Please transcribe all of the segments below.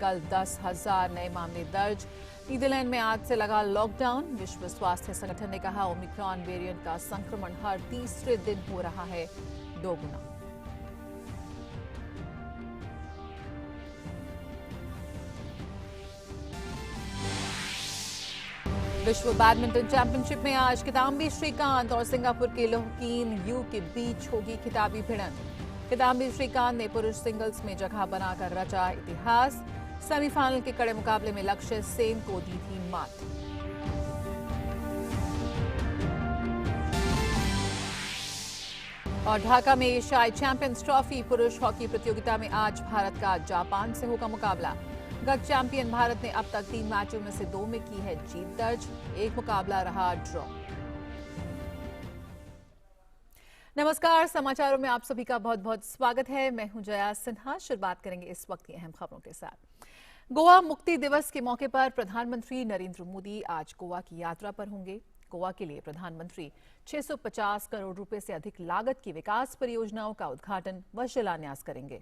कल 10,000 नए मामले दर्ज। नीदरलैंड में आज से लगा लॉकडाउन। विश्व स्वास्थ्य संगठन ने कहा ओमिक्रॉन वेरिएंट का संक्रमण हर तीसरे दिन हो रहा है दोगुना। विश्व बैडमिंटन चैंपियनशिप में आज किदाम्बी श्रीकांत और सिंगापुर के लोहकीन यू के बीच होगी खिताबी भिड़ंत। किदाम्बी श्रीकांत ने पुरुष सिंगल्स में जगह बनाकर रचा इतिहास। सेमीफाइनल के कड़े मुकाबले में लक्ष्य सेन को दी थी मात। और ढाका में एशियाई चैंपियंस ट्रॉफी पुरुष हॉकी प्रतियोगिता में आज भारत का जापान से होगा मुकाबला। गत चैंपियन भारत ने अब तक 3 मैचों में से 2 में की है जीत दर्ज। एक मुकाबला रहा ड्रॉ। नमस्कार, समाचारों में आप सभी का बहुत बहुत स्वागत है। मैं हूं जया सिन्हा। शुरुआत करेंगे इस वक्त की अहम खबरों के साथ। गोवा मुक्ति दिवस के मौके पर प्रधानमंत्री नरेंद्र मोदी आज गोवा की यात्रा पर होंगे। गोवा के लिए प्रधानमंत्री 650 करोड़ रुपए से अधिक लागत की विकास परियोजनाओं का उद्घाटन व शिलान्यास करेंगे।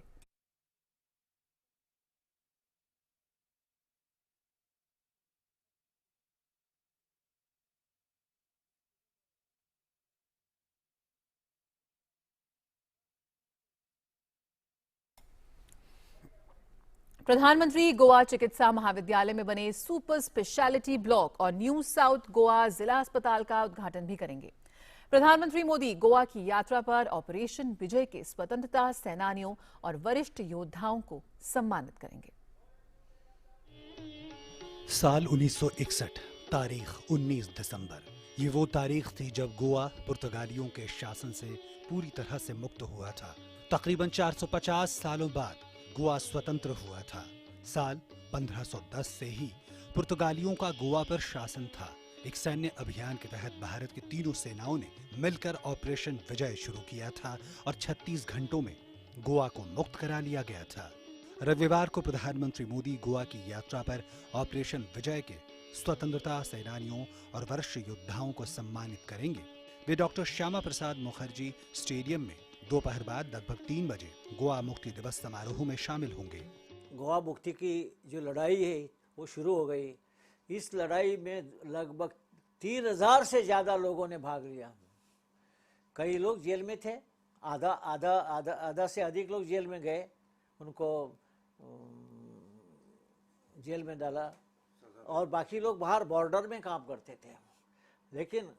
प्रधानमंत्री गोवा चिकित्सा महाविद्यालय में बने सुपर स्पेशलिटी ब्लॉक और न्यू साउथ गोवा जिला अस्पताल का उद्घाटन भी करेंगे। प्रधानमंत्री मोदी गोवा की यात्रा पर ऑपरेशन विजय के स्वतंत्रता सेनानियों और वरिष्ठ योद्धाओं को सम्मानित करेंगे। साल 1961, तारीख 19 दिसंबर। ये वो तारीख थी जब गोवा पुर्तगालियों के शासन से पूरी तरह से मुक्त हुआ था। तकरीबन 450 सालों बाद गोवा स्वतंत्र हुआ था। साल 1510 से ही पुर्तगालियों का गोवा पर शासन था। एक सैन्य अभियान के तहत भारत की तीनों सेनाओं ने मिलकर ऑपरेशन विजय शुरू किया था और 36 घंटों में गोवा को मुक्त करा लिया गया था। रविवार को प्रधानमंत्री मोदी गोवा की यात्रा पर ऑपरेशन विजय के स्वतंत्रता सेनानियों और वरिष्ठ योद्धाओं को सम्मानित करेंगे। वे डॉक्टर श्यामा प्रसाद मुखर्जी स्टेडियम में दोपहर बाद लगभग 3 बजे गोवा मुक्ति दिवस समारोह में शामिल होंगे। गोवा मुक्ति की जो लड़ाई है वो शुरू हो गई। इस लड़ाई में लगभग 3000 से ज़्यादा लोगों ने भाग लिया। कई लोग जेल में थे, आधा से अधिक लोग जेल में गए, उनको जेल में डाला और बाकी लोग बाहर बॉर्डर में काम करते थे। लेकिन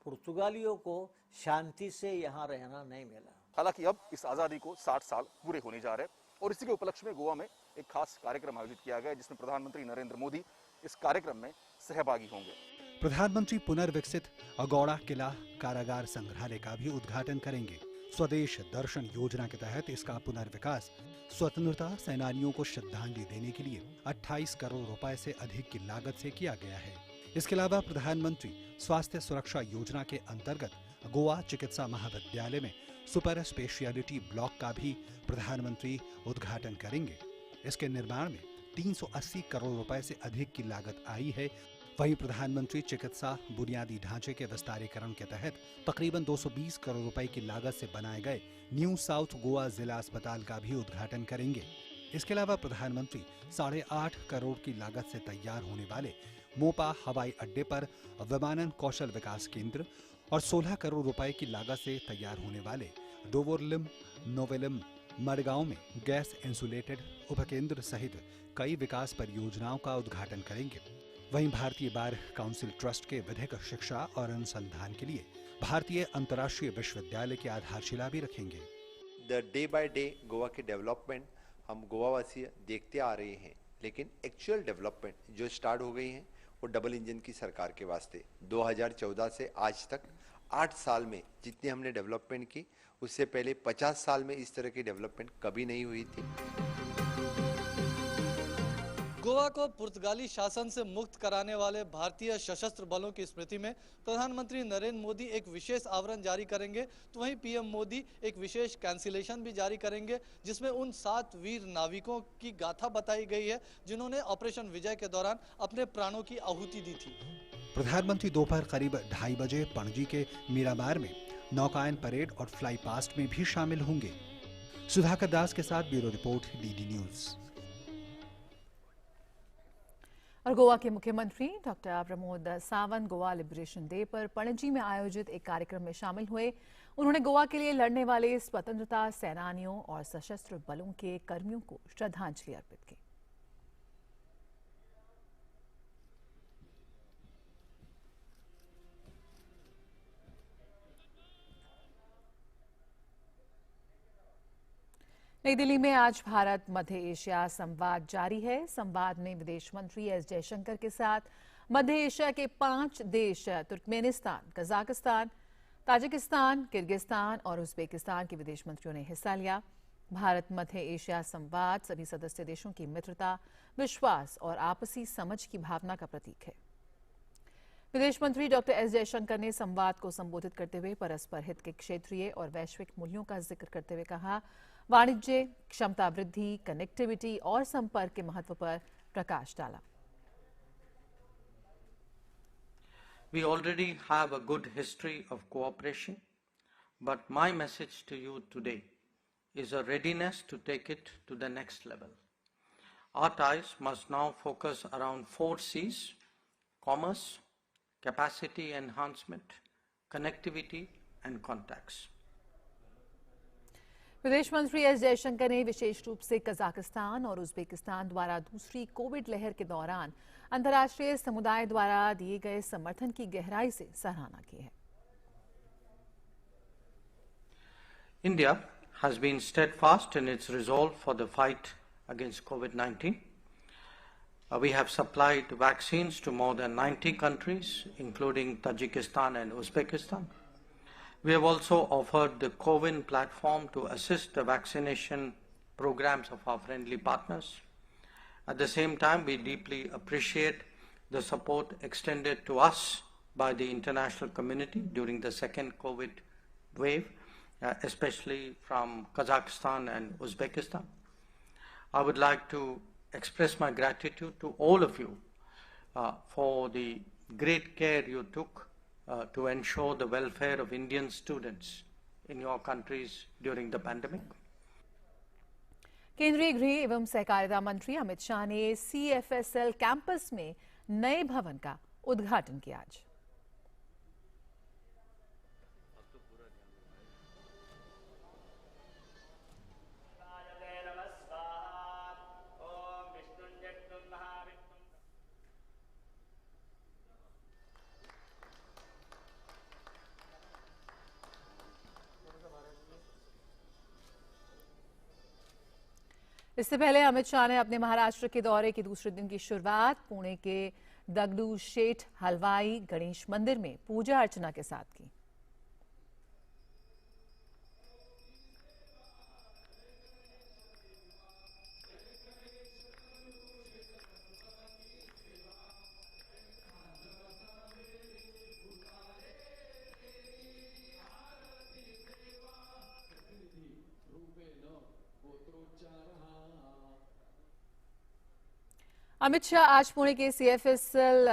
पुर्तगालियों को शांति से यहाँ रहना नहीं मिला। हालांकि अब इस आज़ादी को 60 साल पूरे होने जा रहे हैं और इसी के उपलक्ष्य में गोवा में एक खास कार्यक्रम आयोजित किया गया जिसमें प्रधानमंत्री नरेंद्र मोदी इस कार्यक्रम में सहभागी होंगे। प्रधानमंत्री पुनर्विकसित अगौड़ा किला कारागार संग्रहालय का भी उद्घाटन करेंगे। स्वदेश दर्शन योजना के तहत इसका पुनर्विकास स्वतंत्रता सेनानियों को श्रद्धांजलि देने के लिए 28 करोड़ रुपए से अधिक की लागत से किया गया है। इसके अलावा प्रधानमंत्री स्वास्थ्य सुरक्षा योजना के अंतर्गत गोवा चिकित्सा महाविद्यालय में सुपर स्पेशलिटी ब्लॉक का भी प्रधानमंत्री उद्घाटन करेंगे। इसके निर्माण में 380 करोड़ रुपए से अधिक की लागत आई है। वहीं प्रधानमंत्री चिकित्सा बुनियादी ढांचे के विस्तारीकरण के तहत तकरीबन 220 करोड़ रुपए की लागत से बनाए गए न्यू साउथ गोवा जिला अस्पताल का भी उद्घाटन करेंगे। इसके अलावा प्रधानमंत्री 8.5 करोड़ की लागत से तैयार होने वाले मोपा हवाई अड्डे पर विमानन कौशल विकास केंद्र और 16 करोड़ रुपए की लागत से तैयार होने वाले दोवोरलिम नोवेलिम मडगांव में गैस इंसुलेटेड उपकेंद्र सहित कई विकास परियोजनाओं का उद्घाटन करेंगे। वहीं भारतीय बार काउंसिल ट्रस्ट के विधिक शिक्षा और अनुसंधान के लिए भारतीय अंतर्राष्ट्रीय विश्वविद्यालय की आधारशिला भी रखेंगे। डे बाय डे गोवा के डेवलपमेंट हम गोवा वासी देखते आ रहे हैं, लेकिन एक्चुअल डेवलपमेंट जो स्टार्ट हो गई है वो डबल इंजन की सरकार के वास्ते 2014 से आज तक 8 साल में जितनी हमने डेवलपमेंट की उससे पहले 50 साल में इस तरह की डेवलपमेंट कभी नहीं हुई थी। गोवा को पुर्तगाली शासन से मुक्त कराने वाले भारतीय सशस्त्र बलों की स्मृति में प्रधानमंत्री नरेंद्र मोदी एक विशेष आवरण जारी करेंगे, तो वहीं पीएम मोदी एक विशेष कैंसिलेशन भी जारी करेंगे जिसमें उन 7 वीर नाविकों की गाथा बताई गई है जिन्होंने ऑपरेशन विजय के दौरान अपने प्राणों की आहुति दी थी। प्रधानमंत्री दोपहर करीब 2:30 बजे पणजी के मीरामार में नौकायन परेड और फ्लाई पास्ट में भी शामिल होंगे। सुधाकर दास के साथ ब्यूरो रिपोर्ट, डीडी न्यूज। और गोवा के मुख्यमंत्री doctor Pramod Sawant Goa liberation day पर पणजी में आयोजित एक कार्यक्रम में शामिल हुए। उन्होंने गोवा के लिए लड़ने वाले स्वतंत्रता सेनानियों और सशस्त्र बलों के कर्मियों को श्रद्धांजलि अर्पित की। नई दिल्ली में आज भारत मध्य एशिया संवाद जारी है। संवाद में विदेश मंत्री एस जयशंकर के साथ मध्य एशिया के 5 देश तुर्कमेनिस्तान, कजाकिस्तान, ताजिकिस्तान, किर्गिस्तान और उज्बेकिस्तान के विदेश मंत्रियों ने हिस्सा लिया। भारत मध्य एशिया संवाद सभी सदस्य देशों की मित्रता, विश्वास और आपसी समझ की भावना का प्रतीक है। विदेश मंत्री डॉक्टर एस जयशंकर ने संवाद को संबोधित करते हुए परस्पर हित के क्षेत्रीय और वैश्विक मूल्यों का जिक्र करते हुए कहा, वाणिज्य, क्षमता वृद्धि, कनेक्टिविटी और संपर्क के महत्व पर प्रकाश डाला। We already have a good history of cooperation, but my message to you today is a readiness to take it to the next level. Our ties must now focus around 4 C's: commerce, capacity enhancement, connectivity and contacts. विदेश मंत्री S Jaishankar ने विशेष रूप से Kazakhstan और Uzbekistan द्वारा दूसरी Covid लहर के दौरान अंतर्राष्ट्रीय समुदाय द्वारा दिए गए समर्थन की गहराई से सराहना की है। India has been steadfast in its resolve for the fight against COVID-19. We have supplied vaccines to more than 90 countries, including Tajikistan and Uzbekistan. We have also offered the CoWIN platform to assist the vaccination programs of our friendly partners. At the same time, we deeply appreciate the support extended to us by the international community during the second COVID wave, especially from Kazakhstan and Uzbekistan. I would like to express my gratitude to all of you for the great care you took to ensure the welfare of Indian students in your countries during the pandemic. केंद्रीय गृह एवं सहकारिता मंत्री अमित शाह ने CFSL campus में नए भवन का उद्घाटन किया। आज इससे पहले अमित शाह ने अपने महाराष्ट्र के दौरे के दूसरे दिन की शुरुआत पुणे के दगडू शेठ हलवाई गणेश मंदिर में पूजा अर्चना के साथ की। अमित शाह आज पुणे के CFSL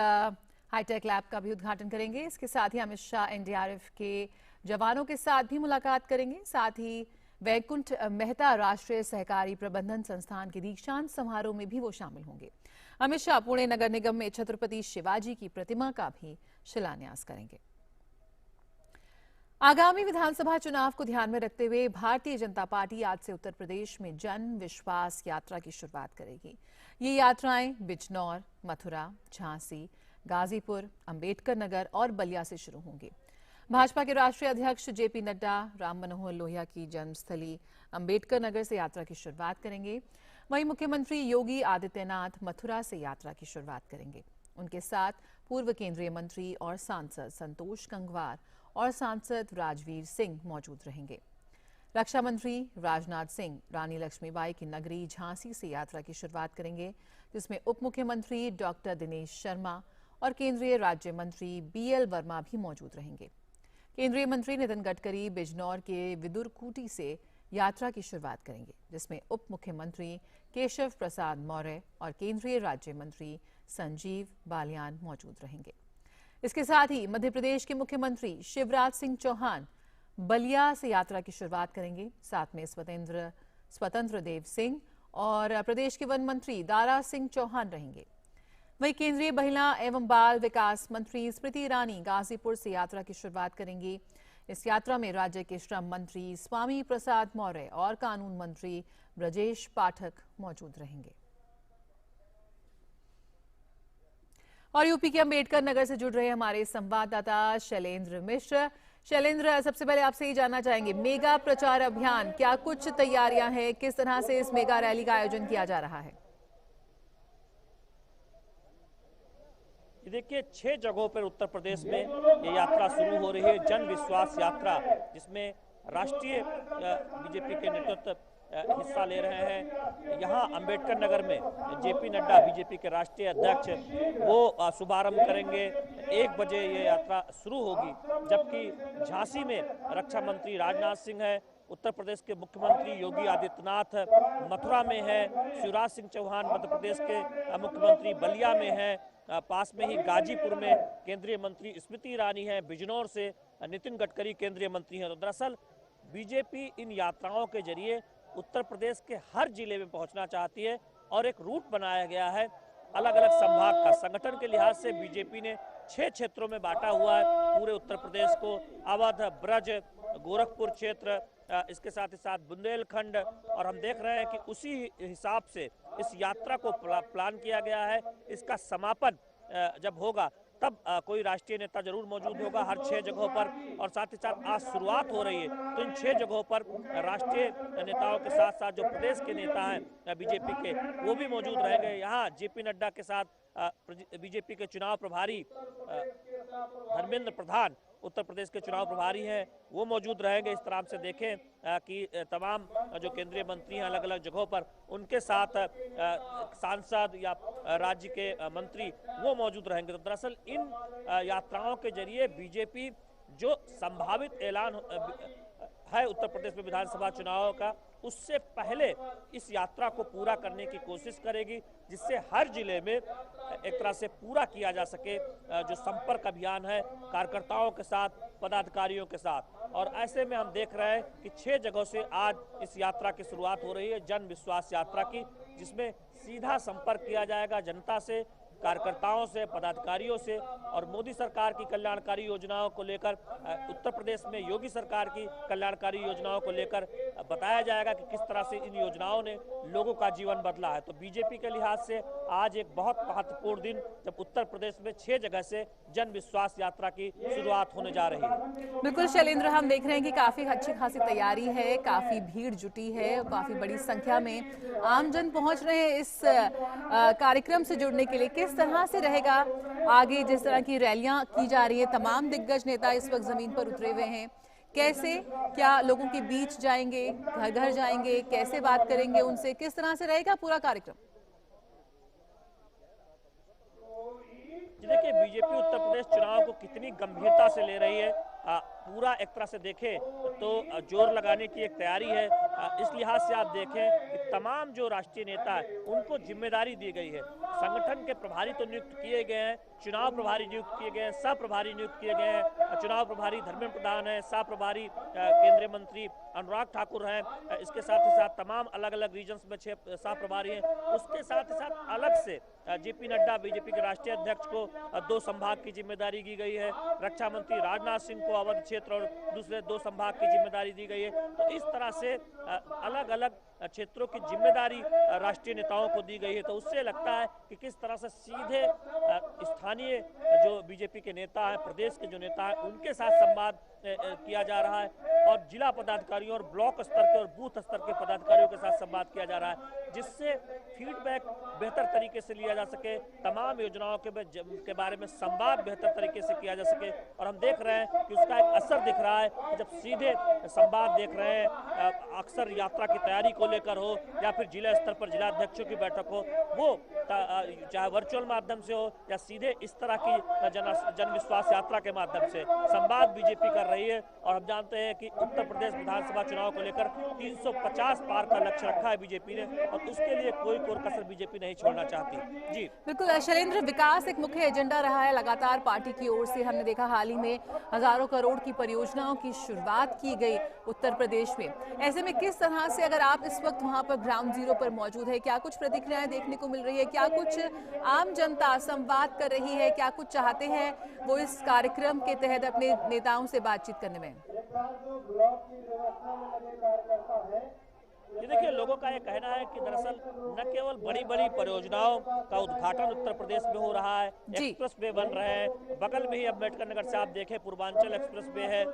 हाईटेक लैब का भी उद्घाटन करेंगे। इसके साथ ही अमित शाह NDRF के जवानों के साथ भी मुलाकात करेंगे। साथ ही वैकुंठ मेहता राष्ट्रीय सहकारी प्रबंधन संस्थान के दीक्षांत समारोह में भी वो शामिल होंगे। अमित शाह पुणे नगर निगम में छत्रपति शिवाजी की प्रतिमा का भी शिलान्यास करेंगे। आगामी विधानसभा चुनाव को ध्यान में रखते हुए भारतीय जनता पार्टी आज से उत्तर प्रदेश में जन विश्वास यात्रा की शुरुआत करेगी। ये यात्राएं बिजनौर, मथुरा, झांसी, गाजीपुर, अंबेडकर नगर और बलिया से शुरू होंगी। भाजपा के राष्ट्रीय अध्यक्ष जेपी नड्डा राम मनोहर लोहिया की जन्मस्थली अंबेडकर नगर से यात्रा की शुरुआत करेंगे। वहीं मुख्यमंत्री योगी आदित्यनाथ मथुरा से यात्रा की शुरुआत करेंगे। उनके साथ पूर्व केंद्रीय मंत्री और सांसद संतोष गंगवार और सांसद राजवीर सिंह मौजूद रहेंगे। रक्षा मंत्री राजनाथ सिंह रानी लक्ष्मीबाई की नगरी झांसी से यात्रा की शुरुआत करेंगे, जिसमें उप मुख्यमंत्री डॉक्टर दिनेश शर्मा और केंद्रीय राज्य मंत्री BL वर्मा भी मौजूद रहेंगे। केंद्रीय मंत्री नितिन गडकरी बिजनौर के विदुरकूटी से यात्रा की शुरुआत करेंगे, जिसमें उप मुख्यमंत्री केशव प्रसाद मौर्य और केंद्रीय राज्य मंत्री संजीव बालियान मौजूद रहेंगे। इसके साथ ही मध्य प्रदेश के मुख्यमंत्री शिवराज सिंह चौहान बलिया से यात्रा की शुरुआत करेंगे। साथ में स्वतंत्र देव सिंह और प्रदेश के वन मंत्री दारा सिंह चौहान रहेंगे। वहीं केंद्रीय महिला एवं बाल विकास मंत्री स्मृति ईरानी गाजीपुर से यात्रा की शुरुआत करेंगी। इस यात्रा में राज्य के श्रम मंत्री स्वामी प्रसाद मौर्य और कानून मंत्री ब्रजेश पाठक मौजूद रहेंगे। और यूपी के अंबेडकर नगर से जुड़ रहे हमारे संवाददाता शैलेंद्र मिश्र। शैलेंद्र, सबसे पहले आपसे ही जानना चाहेंगे, मेगा प्रचार अभियान, क्या कुछ तैयारियां हैं, किस तरह से इस मेगा रैली का आयोजन किया जा रहा है? देखिए, 6 जगहों पर उत्तर प्रदेश में ये यात्रा शुरू हो रही है, जन विश्वास यात्रा, जिसमें राष्ट्रीय बीजेपी के नेतृत्व हिस्सा ले रहे हैं। यहाँ अंबेडकर नगर में जेपी नड्डा बीजेपी के राष्ट्रीय अध्यक्ष वो शुभारंभ करेंगे। 1 बजे ये यात्रा शुरू होगी, जबकि झांसी में रक्षा मंत्री राजनाथ सिंह है, उत्तर प्रदेश के मुख्यमंत्री योगी आदित्यनाथ मथुरा में है, शिवराज सिंह चौहान मध्य प्रदेश के मुख्यमंत्री बलिया में है, पास में ही गाजीपुर में केंद्रीय मंत्री स्मृति ईरानी है, बिजनौर से नितिन गडकरी केंद्रीय मंत्री हैं। तो दरअसल बीजेपी इन यात्राओं के जरिए उत्तर प्रदेश के हर जिले में पहुंचना चाहती है और एक रूट बनाया गया है अलग अलग संभाग का। संगठन के लिहाज से बीजेपी ने 6 क्षेत्रों में बांटा हुआ है पूरे उत्तर प्रदेश को। अवध, ब्रज, गोरखपुर क्षेत्र, इसके साथ ही साथ बुंदेलखंड, और हम देख रहे हैं कि उसी हिसाब से इस यात्रा को प्लान किया गया है। इसका समापन जब होगा तब कोई राष्ट्रीय नेता जरूर मौजूद होगा हर 6 जगहों पर, और साथ ही साथ आज शुरुआत हो रही है तो इन 6 जगहों पर राष्ट्रीय नेताओं के साथ साथ जो प्रदेश के नेता हैं बीजेपी के, वो भी मौजूद रहेंगे। यहाँ जेपी नड्डा के साथ बीजेपी के चुनाव प्रभारी धर्मेंद्र प्रधान उत्तर प्रदेश के चुनाव प्रभारी हैं, वो मौजूद रहेंगे। इस तरह से देखें कि तमाम जो केंद्रीय मंत्री हैं अलग अलग जगहों पर, उनके साथ सांसद या राज्य के मंत्री वो मौजूद रहेंगे। तो दरअसल इन यात्राओं के जरिए बीजेपी जो संभावित ऐलान है उत्तर प्रदेश में विधानसभा चुनाव का, उससे पहले इस यात्रा को पूरा करने की कोशिश करेगी, जिससे हर जिले में एक तरह से पूरा किया जा सके जो संपर्क अभियान है कार्यकर्ताओं के साथ, पदाधिकारियों के साथ। और ऐसे में हम देख रहे हैं कि 6 जगहों से आज इस यात्रा की शुरुआत हो रही है, जन विश्वास यात्रा की, जिसमें सीधा संपर्क किया जाएगा जनता से, कार्यकर्ताओं से, पदाधिकारियों से, और मोदी सरकार की कल्याणकारी योजनाओं को लेकर, उत्तर प्रदेश में योगी सरकार की कल्याणकारी योजनाओं को लेकर बताया जाएगा कि किस तरह से इन योजनाओं ने लोगों का जीवन बदला है। तो बीजेपी के लिहाज से आज एक बहुत महत्वपूर्ण दिन, जब उत्तर प्रदेश में 6 जगह से जन विश्वास यात्रा की शुरुआत होने जा रही है। बिल्कुल शैलेंद्र, हम देख रहे हैं कि काफी अच्छी खासी तैयारी है, काफी भीड़ जुटी है, काफी बड़ी संख्या में आमजन पहुंच रहे हैं इस कार्यक्रम से जुड़ने के लिए। किस तरह से रहेगा आगे, जिस तरह की रैलियां की जा रही है, तमाम दिग्गज नेता इस वक्त जमीन पर उतरे हुए हैं, कैसे, क्या लोगों के बीच जाएंगे, घर घर जाएंगे, कैसे बात करेंगे उनसे, किस तरह से रहेगा पूरा कार्यक्रम? देखिए, बीजेपी उत्तर प्रदेश चुनाव को कितनी गंभीरता से ले रही है, पूरा एक तरह से देखें तो जोर लगाने की एक तैयारी है। इस लिहाज से आप देखें कि तमाम जो राष्ट्रीय नेता है उनको जिम्मेदारी दी गई है। संगठन के प्रभारी तो नियुक्त किए गए हैं, चुनाव प्रभारी नियुक्त किए गए हैं, सह प्रभारी नियुक्त किए गए हैं। चुनाव प्रभारी धर्मेंद्र प्रधान है, सह प्रभारी केंद्रीय मंत्री अनुराग ठाकुर हैं, इसके साथ ही साथ तमाम अलग अलग रीजन्स में 6 सह प्रभारी हैं। उसके साथ ही साथ अलग से जेपी नड्डा बीजेपी के राष्ट्रीय अध्यक्ष को 2 संभाग की जिम्मेदारी दी गई है, रक्षा मंत्री राजनाथ सिंह को अवध क्षेत्र और दूसरे 2 संभाग की जिम्मेदारी दी गई है। तो इस तरह से अलग अलग क्षेत्रों की जिम्मेदारी राष्ट्रीय नेताओं को दी गई है। तो उससे लगता है कि किस तरह से सीधे स्थानीय जो बीजेपी के नेता हैं, प्रदेश के जो नेता हैं, उनके साथ संवाद किया जा रहा है, और जिला पदाधिकारियों और ब्लॉक स्तर के और बूथ स्तर के पदाधिकारियों के साथ संवाद किया जा रहा है, जिससे फीडबैक बेहतर तरीके से लिया जा सके, तमाम योजनाओं के बारे में संवाद बेहतर तरीके से किया जा सके। और हम देख रहे हैं कि उसका एक असर दिख रहा है कि जब सीधे संवाद देख रहे हैं, अक्सर यात्रा की तैयारी को लेकर हो या फिर जिला स्तर पर जिला अध्यक्षों की बैठक हो, वो चाहे वर्चुअल माध्यम से हो या सीधे इस तरह की जन विश्वास यात्रा के माध्यम से संवाद बीजेपी कर रही है। और हम जानते हैं कि उत्तर प्रदेश विधानसभा चुनाव को लेकर 350 पार का लक्ष्य रखा है बीजेपी ने, और उसके लिए कोई कसर बीजेपी नहीं छोड़ना चाहती। जी बिल्कुल शैलेंद्र, विकास एक मुख्य एजेंडा रहा है लगातार पार्टी की ओर से। हमने देखा हाल ही में हजारों करोड़ की परियोजनाओं की शुरुआत की गई उत्तर प्रदेश में। ऐसे में किस तरह से, अगर आप इस इस वक्त वहां पर ग्राउंड जीरो पर मौजूद है। क्या कुछ प्रतिक्रियाएं देखने को मिल रही है, क्या कुछ आम जनता संवाद कर रही है, क्या कुछ चाहते हैं वो इस कार्यक्रम के तहत अपने नेताओं से बातचीत करने में? ये देखिए, लोगों का ये कहना है कि दरअसल न केवल बड़ी बड़ी परियोजनाओं का उद्घाटन उत्तर प्रदेश में हो रहा है, एक्सप्रेस वे बन रहे हैं, बगल में ही अम्बेडकर नगर से आप देखें पूर्वांचल एक्सप्रेस वे है।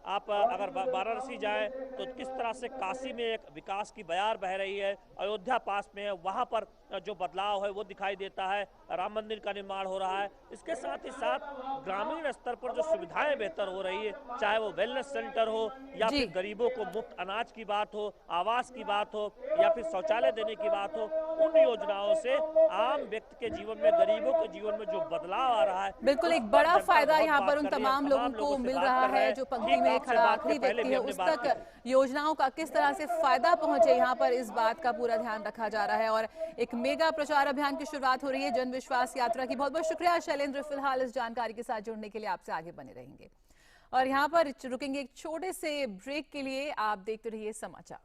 आप अगर वाराणसी जाएं तो किस तरह से काशी में एक विकास की बयार बह रही है, अयोध्या पास में है, वहां पर जो बदलाव है वो दिखाई देता है, राम मंदिर का निर्माण हो रहा है। इसके साथ ही साथ ग्रामीण स्तर पर जो सुविधाएं बेहतर हो रही है, चाहे वो वेलनेस सेंटर हो या फिर गरीबों को मुफ्त अनाज की बात हो, आवास की बात हो या फिर शौचालय देने की बात हो, उन योजनाओं से आम व्यक्ति के जीवन में, गरीबों के जीवन में जो बदलाव आ रहा है, बिल्कुल एक बड़ा फायदा यहाँ पर उन तमाम लोगों को मिल रहा है जो पंक्ति में खड़ा आखिरी व्यक्ति है, उस तक योजनाओं का किस तरह से फायदा पहुंचे, यहाँ पर इस बात का पूरा ध्यान रखा जा रहा है। और एक मेगा प्रचार अभियान की शुरुआत हो रही है जन विश्वास यात्रा की। बहुत बहुत शुक्रिया शैलेंद्र, फिलहाल इस जानकारी के साथ जुड़ने के लिए। आपसे आगे बने रहेंगे और यहाँ पर रुकेंगे एक छोटे से ब्रेक के लिए। आप देखते रहिए समाचार।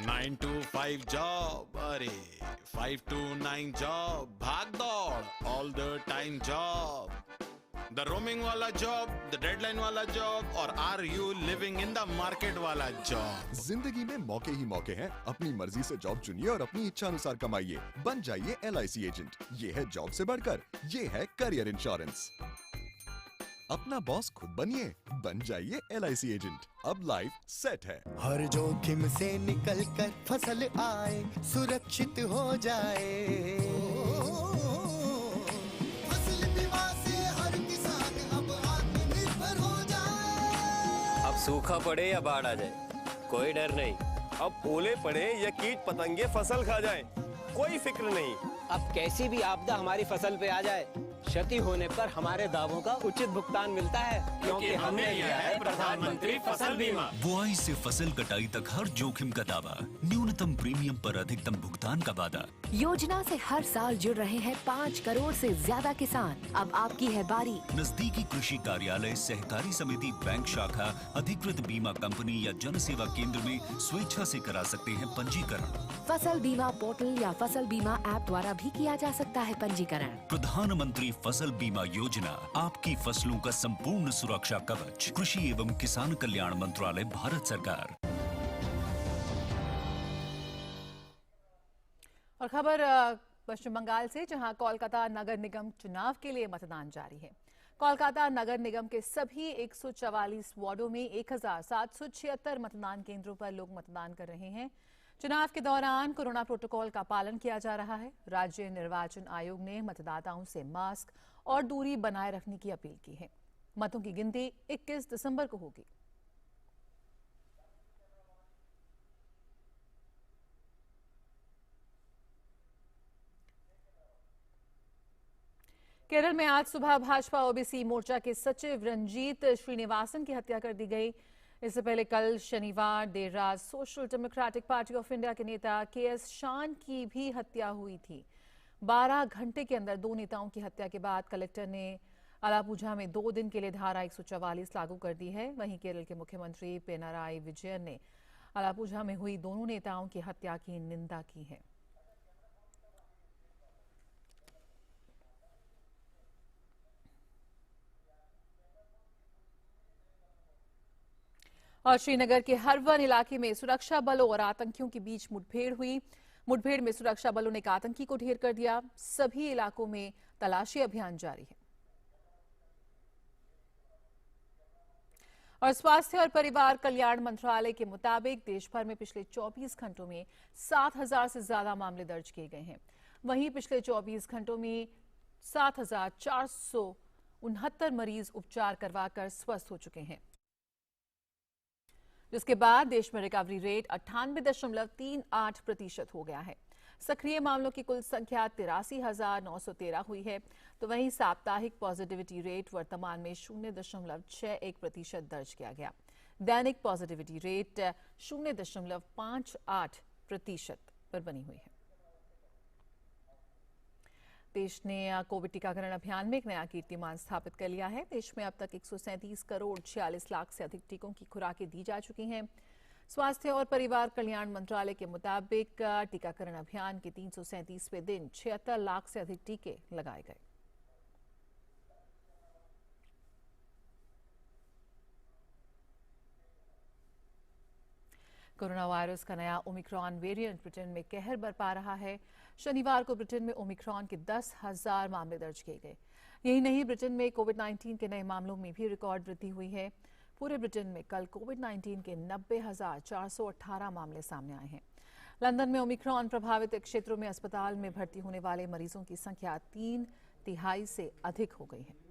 नाइन टू 5 जॉब, अरे 5 to 9 जॉब, भाग दौड़ all the time job, the roaming वाला जॉब, द डेडलाइन वाला जॉब और are you living in the market वाला जॉब। जिंदगी में मौके ही मौके हैं। अपनी मर्जी से जॉब चुनिए और अपनी इच्छा अनुसार कमाइए। बन जाइए LIC एजेंट। ये है जॉब से बढ़कर, ये है करियर इंश्योरेंस। अपना बॉस खुद बनिए, बन जाइए LIC एजेंट। अब लाइफ सेट है। हर जोखिम से निकल कर फसल आए, सुरक्षित हो जाए। फसल बीमा से हर किसान अब आत्मनिर्भर हो जाए। अब सूखा पड़े या बाढ़ आ जाए, कोई डर नहीं। अब ओले पड़े या कीट पतंगे फसल खा जाए, कोई फिक्र नहीं। अब कैसी भी आपदा हमारी फसल पे आ जाए, क्षति होने पर हमारे दावों का उचित भुगतान मिलता है, क्योंकि हमने लिया है प्रधानमंत्री फसल बीमा। बुआई से फसल कटाई तक हर जोखिम का दावा, न्यूनतम प्रीमियम पर अधिकतम भुगतान का वादा। योजना से हर साल जुड़ रहे हैं 5 करोड़ से ज्यादा किसान। अब आपकी है बारी। नजदीकी कृषि कार्यालय, सहकारी समिति, बैंक शाखा, अधिकृत बीमा कंपनी या जन सेवा केंद्र में स्वेच्छा से करा सकते हैं पंजीकरण। फसल बीमा पोर्टल या फसल बीमा ऐप द्वारा भी किया जा सकता है पंजीकरण। प्रधानमंत्री फसल बीमा योजना, आपकी फसलों का संपूर्ण सुरक्षा कवच। कृषि एवं किसान कल्याण मंत्रालय, भारत सरकार। और खबर पश्चिम बंगाल से, जहां कोलकाता नगर निगम चुनाव के लिए मतदान जारी है। कोलकाता नगर निगम के सभी 144 वार्डों में 1776 मतदान केंद्रों पर लोग मतदान कर रहे हैं। चुनाव के दौरान कोरोना प्रोटोकॉल का पालन किया जा रहा है। राज्य निर्वाचन आयोग ने मतदाताओं से मास्क और दूरी बनाए रखने की अपील की है। मतों की गिनती 21 दिसंबर को होगी। केरल में आज सुबह भाजपा ओबीसी मोर्चा के सचिव रंजीत श्रीनिवासन की हत्या कर दी गई। इससे पहले कल शनिवार देर रात social democratic party of India के नेता KS शान की भी हत्या हुई थी। 12 घंटे के अंदर 2 नेताओं की हत्या के बाद कलेक्टर ने अलापुझा में 2 दिन के लिए धारा 144 लागू कर दी है। वहीं केरल के मुख्यमंत्री पिनाराई विजयन ने अलापुझा में हुई दोनों नेताओं की हत्या की निंदा की है। और श्रीनगर के हरवन इलाके में सुरक्षा बलों और आतंकियों के बीच मुठभेड़ हुई। मुठभेड़ में सुरक्षा बलों ने एक आतंकी को ढेर कर दिया। सभी इलाकों में तलाशी अभियान जारी है। और स्वास्थ्य और परिवार कल्याण मंत्रालय के मुताबिक देश भर में पिछले 24 घंटों में 7,000 से ज्यादा मामले दर्ज किए गए हैं। वहीं पिछले 24 घंटों में 7,469 मरीज उपचार करवाकर स्वस्थ हो चुके हैं, जिसके बाद देश में रिकवरी रेट 98.38% हो गया है। सक्रिय मामलों की कुल संख्या 83,913 हुई है, तो वहीं साप्ताहिक पॉजिटिविटी रेट वर्तमान में 0.61% दर्ज किया गया। दैनिक पॉजिटिविटी रेट 0.58% पर बनी हुई है। देश ने कोविड टीकाकरण अभियान में एक नया कीर्तिमान स्थापित कर लिया है। देश में अब तक 137 करोड़ 46 लाख से अधिक टीकों की खुराकें दी जा चुकी हैं। स्वास्थ्य और परिवार कल्याण मंत्रालय के मुताबिक टीकाकरण अभियान के 337वें दिन 76 लाख से अधिक टीके लगाए गए। कोरोना वायरस का नया ओमिक्रॉन वेरिएंट ब्रिटेन में कहर बरपा रहा है। शनिवार को ब्रिटेन में ओमिक्रॉन के 10,000 मामले दर्ज किए गए। यही नहीं, ब्रिटेन में कोविड-19 के नए मामलों में भी रिकॉर्ड वृद्धि हुई है। पूरे ब्रिटेन में कल कोविड-19 के 90,418 मामले सामने आए हैं। लंदन में ओमिक्रॉन प्रभावित क्षेत्रों में अस्पताल में भर्ती होने वाले मरीजों की संख्या 3/3 से अधिक हो गई है।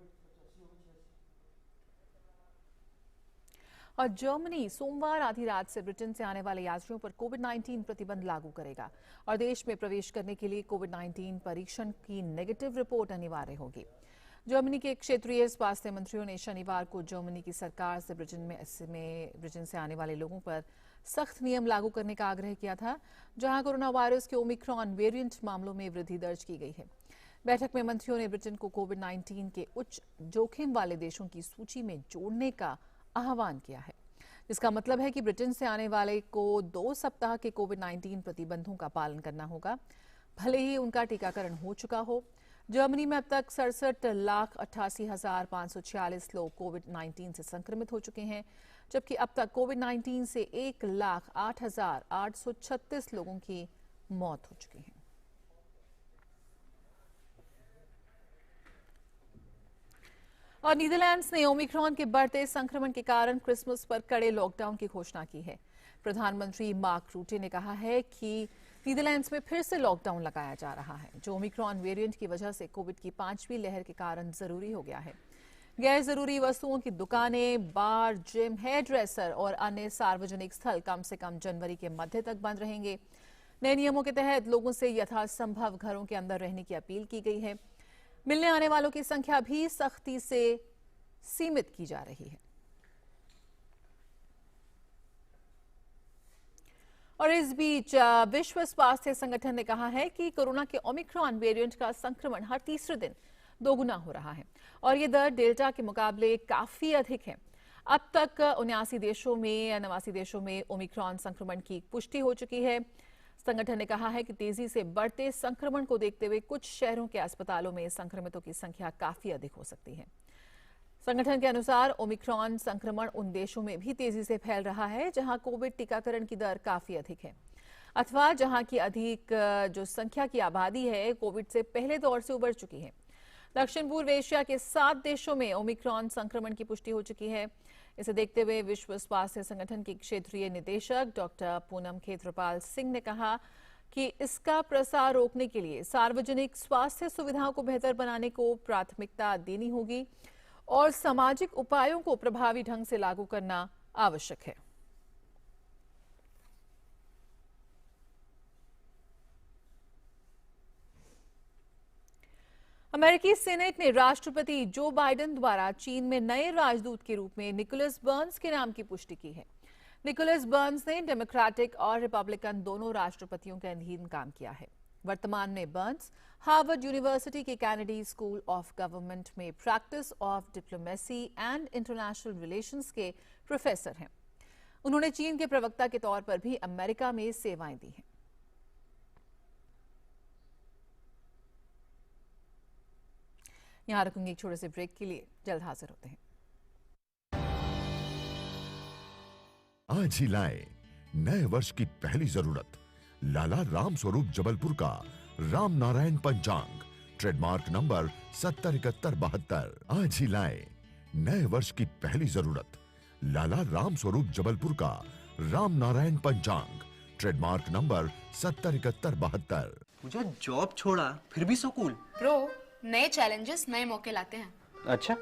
और जर्मनी सोमवार आधी रात से ब्रिटेन से आने वाले यात्रियों पर कोविड-19 प्रतिबंध लागू करेगा और देश में प्रवेश करने के लिए कोविड-19 परीक्षण की नेगेटिव रिपोर्ट अनिवार्य होगी। जर्मनी के क्षेत्रीय स्वास्थ्य मंत्रियों ने शनिवार को जर्मनी की सरकार से ब्रिटेन से आने वाले लोगों पर सख्त नियम लागू करने का आग्रह किया था, जहां कोरोना वायरस के ओमिक्रॉन वेरिएंट मामलों में वृद्धि दर्ज की गई है। बैठक में मंत्रियों ने ब्रिटेन को कोविड-19 के उच्च जोखिम वाले देशों की सूची में जोड़ने का आह्वान किया है, जिसका मतलब है कि ब्रिटेन से आने वाले को 2 सप्ताह के कोविड-19 प्रतिबंधों का पालन करना होगा, भले ही उनका टीकाकरण हो चुका हो। जर्मनी में अब तक 67,88,546 लोग कोविड-19 से संक्रमित हो चुके हैं, जबकि अब तक कोविड-19 से 1,08,836 लोगों की मौत हो चुकी है। और नीदरलैंड्स ने ओमिक्रॉन के बढ़ते संक्रमण के कारण क्रिसमस पर कड़े लॉकडाउन की घोषणा की है। प्रधानमंत्री मार्क रूटे ने कहा है कि नीदरलैंड्स में फिर से लॉकडाउन लगाया जा रहा है, जो ओमिक्रॉन वेरिएंट की वजह से कोविड की 5वीं लहर के कारण जरूरी हो गया है। गैर जरूरी वस्तुओं की दुकानें, बार, जिम, हेयर ड्रेसर और अन्य सार्वजनिक स्थल कम से कम जनवरी के मध्य तक बंद रहेंगे। नए नियमों के तहत लोगों से यथासंभव घरों के अंदर रहने की अपील की गई है। मिलने आने वालों की संख्या भी सख्ती से सीमित की जा रही है। और इस बीच विश्व स्वास्थ्य संगठन ने कहा है कि कोरोना के ओमिक्रॉन वेरिएंट का संक्रमण हर तीसरे दिन दोगुना हो रहा है और ये दर डेल्टा के मुकाबले काफी अधिक है। अब तक 89 देशों में ओमिक्रॉन संक्रमण की पुष्टि हो चुकी है। संगठन ने कहा है कि तेजी से बढ़ते संक्रमण को देखते हुए कुछ शहरों के अस्पतालों में संक्रमितों की संख्या काफी अधिक हो सकती है। संगठन के अनुसार ओमिक्रॉन संक्रमण उन देशों में भी तेजी से फैल रहा है जहां कोविड टीकाकरण की दर काफी अधिक है, अथवा जहां की अधिक जो संख्या की आबादी है कोविड से पहले दौर से उबर चुकी है। दक्षिण पूर्व एशिया के 7 देशों में ओमिक्रॉन संक्रमण की पुष्टि हो चुकी है। इसे देखते हुए विश्व स्वास्थ्य संगठन की क्षेत्रीय निदेशक डॉक्टर पूनम खेत्रपाल सिंह ने कहा कि इसका प्रसार रोकने के लिए सार्वजनिक स्वास्थ्य सुविधाओं को बेहतर बनाने को प्राथमिकता देनी होगी और सामाजिक उपायों को प्रभावी ढंग से लागू करना आवश्यक है। अमेरिकी सीनेट ने राष्ट्रपति जो बाइडेन द्वारा चीन में नए राजदूत के रूप में निकोलस बर्न्स के नाम की पुष्टि की है। निकोलस बर्न्स ने डेमोक्रेटिक और रिपब्लिकन दोनों राष्ट्रपतियों के अधीन काम किया है। वर्तमान में बर्न्स हार्वर्ड यूनिवर्सिटी के कैनेडी स्कूल ऑफ गवर्नमेंट में practice of diplomacy and international relations के प्रोफेसर हैं। उन्होंने चीन के प्रवक्ता के तौर पर भी अमेरिका में सेवाएं दी हैं। यहां रुकूंगी एक छोटे से ब्रेक के लिए, जल्द हाजिर होते हैं। आज ही लाए नए वर्ष की पहली जरूरत लाला राम स्वरूप जबलपुर का राम नारायण पंचांग, ट्रेडमार्क नंबर 707172। आज ही लाए नए वर्ष की पहली जरूरत लाला राम स्वरूप जबलपुर का राम नारायण पंचांग, ट्रेडमार्क नंबर 707172। मुझे जॉब छोड़ा फिर भी सुकून। ब्रो, नए चैलेंजेस नए मौके लाते हैं। अच्छा,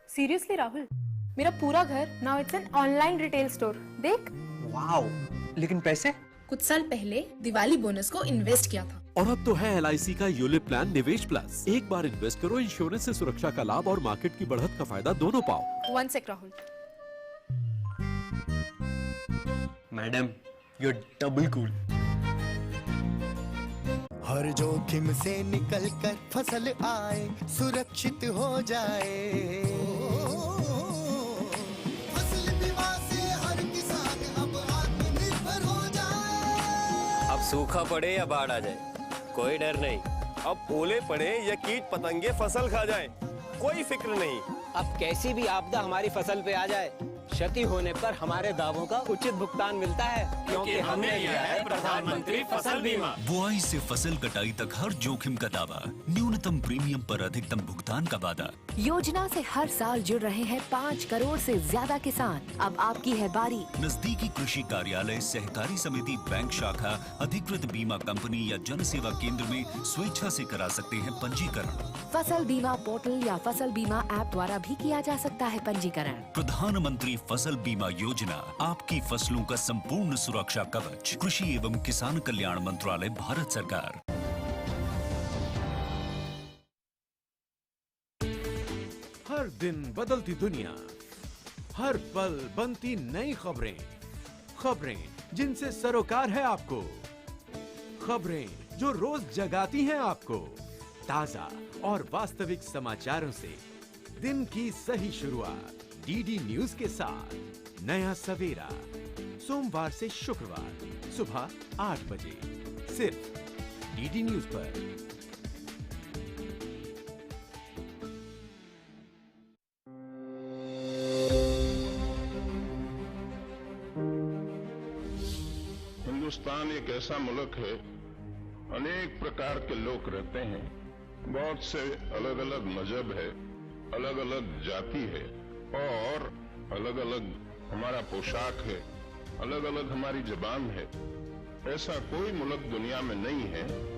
सीरियसली राहुल, मेरा पूरा घर now it's an online retail store. देख, वाओ, लेकिन पैसे? कुछ साल पहले दिवाली बोनस को इन्वेस्ट किया था। और अब तो है LIC का यूलिप प्लान निवेश प्लस। एक बार इन्वेस्ट करो, इंश्योरेंस से सुरक्षा का लाभ और मार्केट की बढ़त का फायदा दोनों पाओ। One sec Rahul. Madam, you are double cool. हर जोखिम से निकल कर फसल आए, सुरक्षित हो जाए। फसल बीमा से हर किसान अब आत्मनिर्भर हो जाए। अब सूखा पड़े या बाढ़ आ जाए, कोई डर नहीं। अब ओले पड़े या कीट पतंगे फसल खा जाए, कोई फिक्र नहीं। अब कैसी भी आपदा हमारी फसल पे आ जाए, क्षति होने पर हमारे दावों का उचित भुगतान मिलता है, क्योंकि हमने लिया है प्रधानमंत्री फसल बीमा। बुआई से फसल कटाई तक हर जोखिम का दावा, न्यूनतम प्रीमियम पर अधिकतम भुगतान का वादा। योजना से हर साल जुड़ रहे हैं 5 करोड़ से ज्यादा किसान। अब आपकी है बारी। नजदीकी कृषि कार्यालय, सहकारी समिति, बैंक शाखा, अधिकृत बीमा कंपनी या जन सेवा केंद्र में स्वेच्छा से करा सकते हैं पंजीकरण। फसल बीमा पोर्टल या फसल बीमा ऐप द्वारा भी किया जा सकता है पंजीकरण। प्रधानमंत्री फसल बीमा योजना, आपकी फसलों का संपूर्ण सुरक्षा कवच। कृषि एवं किसान कल्याण मंत्रालय, भारत सरकार। हर दिन बदलती दुनिया, हर पल बनती नई खबरें, खबरें जिनसे सरोकार है आपको, खबरें जो रोज जगाती हैं आपको। ताजा और वास्तविक समाचारों से दिन की सही शुरुआत डीडी न्यूज के साथ। नया सवेरा, सोमवार से शुक्रवार सुबह 8 बजे, सिर्फ डीडी न्यूज पर। हिंदुस्तान एक ऐसा मुल्क है, अनेक प्रकार के लोग रहते हैं, बहुत से अलग अलग मजहब है, अलग अलग जाति है और अलग अलग हमारा पोशाक है, अलग अलग हमारी जबान है। ऐसा कोई मुल्क दुनिया में नहीं है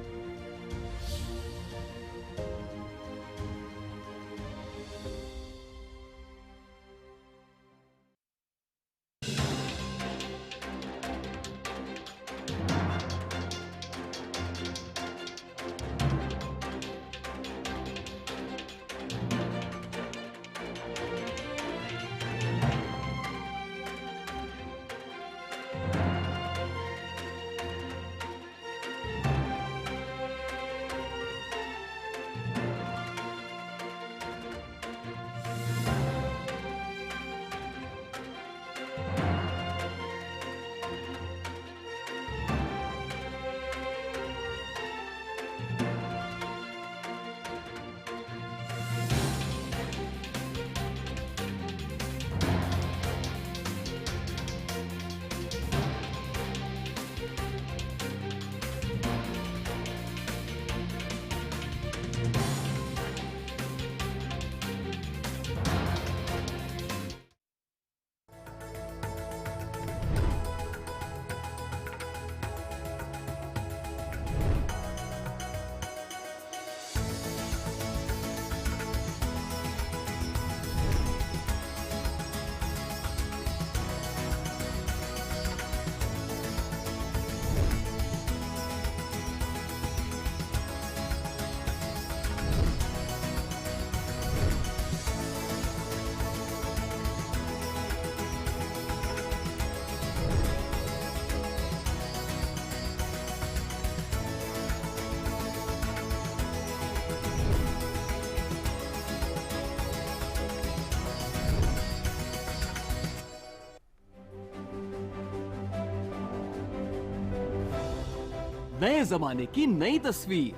नए जमाने की नई तस्वीर।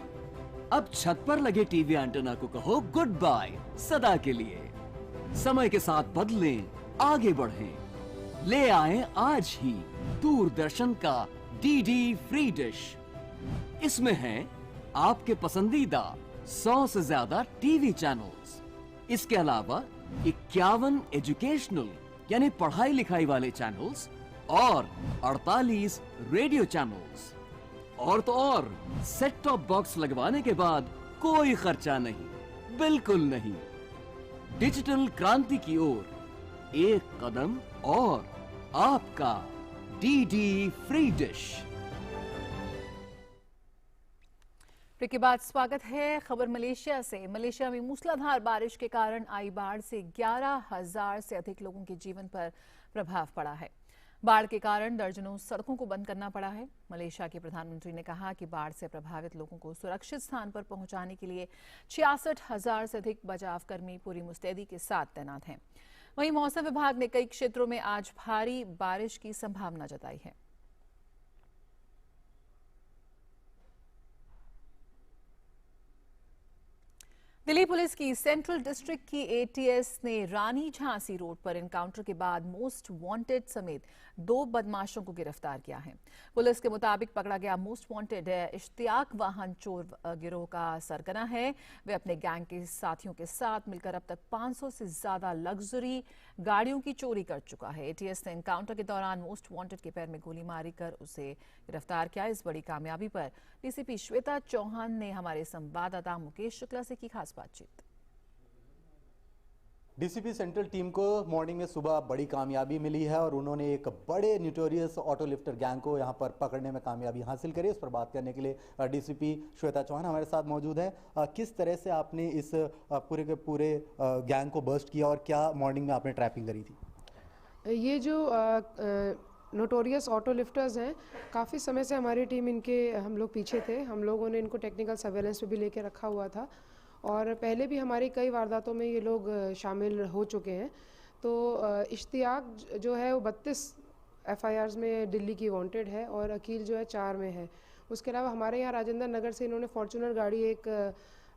अब छत पर लगे टीवी एंटेना को कहो गुड बाय सदा के लिए। समय के साथ बदलें, आगे बढ़ें। ले आए आज ही दूरदर्शन का डीडी फ्री डिश। इसमें है आपके पसंदीदा 100 से ज्यादा टीवी चैनल्स। इसके अलावा 51 एजुकेशनल यानी पढ़ाई लिखाई वाले चैनल्स और 48 रेडियो चैनल्स। और तो और सेट टॉप बॉक्स लगवाने के बाद कोई खर्चा नहीं, बिल्कुल नहीं। डिजिटल क्रांति की ओर एक कदम और आपका डीडी फ्री डिश। ब्रेक के बाद स्वागत है। खबर मलेशिया से। मलेशिया में मूसलाधार बारिश के कारण आई बाढ़ से 11,000 से अधिक लोगों के जीवन पर प्रभाव पड़ा है। बाढ़ के कारण दर्जनों सड़कों को बंद करना पड़ा है। मलेशिया के प्रधानमंत्री ने कहा कि बाढ़ से प्रभावित लोगों को सुरक्षित स्थान पर पहुंचाने के लिए 66,000 से अधिक बचाव कर्मी पूरी मुस्तैदी के साथ तैनात हैं। वहीं मौसम विभाग ने कई क्षेत्रों में आज भारी बारिश की संभावना जताई है। दिल्ली पुलिस की सेंट्रल डिस्ट्रिक्ट की एटीएस ने रानी झांसी रोड पर एनकाउंटर के बाद मोस्ट वांटेड समेत 2 बदमाशों को गिरफ्तार किया है। पुलिस के मुताबिक पकड़ा गया मोस्ट वांटेड इश्तियाक वाहन चोर गिरोह का सरगना है। वे अपने गैंग के साथियों के साथ मिलकर अब तक 500 से ज्यादा लग्जरी गाड़ियों की चोरी कर चुका है। एटीएस ने एनकाउंटर के दौरान मोस्ट वांटेड के पैर में गोली मारी कर उसे गिरफ्तार किया। इस बड़ी कामयाबी पर डीसीपी श्वेता चौहान ने हमारे संवाददाता मुकेश शुक्ला से की खास बातचीत। डीसीपी सेंट्रल टीम को मॉर्निंग में सुबह बड़ी कामयाबी मिली है और उन्होंने एक बड़े न्यूटोरियस ऑटो लिफ्टर गैंग को यहां पर पकड़ने में कामयाबी हासिल करी। इस पर बात करने के लिए डीसीपी श्वेता चौहान हमारे साथ मौजूद है। किस तरह से आपने इस पूरे के पूरे गैंग को बर्स्ट किया और क्या मॉर्निंग में आपने ट्रैपिंग करी थी? ये जो नोटोरियस ऑटो लिफ्टर्स हैं, काफ़ी समय से हमारी टीम इनके हम लोग पीछे थे। हम लोगों ने इनको टेक्निकल सर्वेलेंस पे भी लेके रखा हुआ था और पहले भी हमारी कई वारदातों में ये लोग शामिल हो चुके हैं। तो इश्तियाक जो है वो 32 एफआईआर्स में दिल्ली की वांटेड है और अकील जो है 4 में है। उसके अलावा हमारे यहाँ राजेंद्र नगर से इन्होंने फॉर्चूनर गाड़ी एक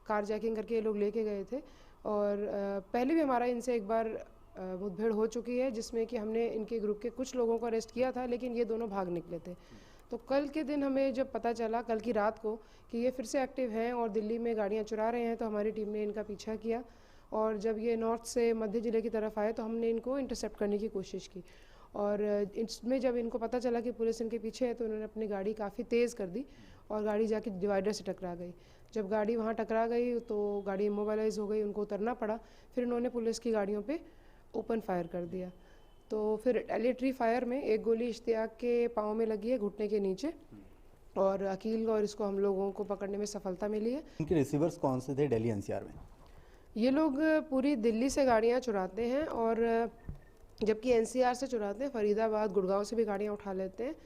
कार जैकिंग करके ये लोग लेके गए थे और पहले भी हमारा इनसे एक बार मुठभेड़ हो चुकी है जिसमें कि हमने इनके ग्रुप के कुछ लोगों को अरेस्ट किया था, लेकिन ये दोनों भाग निकले थे। तो कल के दिन हमें जब पता चला, कल की रात को, कि ये फिर से एक्टिव हैं और दिल्ली में गाड़ियाँ चुरा रहे हैं, तो हमारी टीम ने इनका पीछा किया और जब ये नॉर्थ से मध्य ज़िले की तरफ आए तो हमने इनको इंटरसेप्ट करने की कोशिश की और इसमें जब इनको पता चला कि पुलिस इनके पीछे है तो उन्होंने अपनी गाड़ी काफ़ी तेज़ कर दी और गाड़ी जाके डिवाइडर से टकरा गई। जब गाड़ी वहाँ टकरा गई तो गाड़ी इमोबाइलाइज हो गई, उनको उतरना पड़ा। फिर इन्होंने पुलिस की गाड़ियों पे ओपन फायर कर दिया। तो फिर रिटेलिएटरी फायर में एक गोली इश्तियाक के पाँव में लगी है, घुटने के नीचे, और अकील और इसको हम लोगों को पकड़ने में सफलता मिली है। इनके रिसीवर्स कौन से थे दिल्ली एनसीआर में? ये लोग पूरी दिल्ली से गाड़ियाँ चुराते हैं और जबकि एनसीआर से चुराते हैं, फरीदाबाद गुड़गांव से भी गाड़ियाँ उठा लेते हैं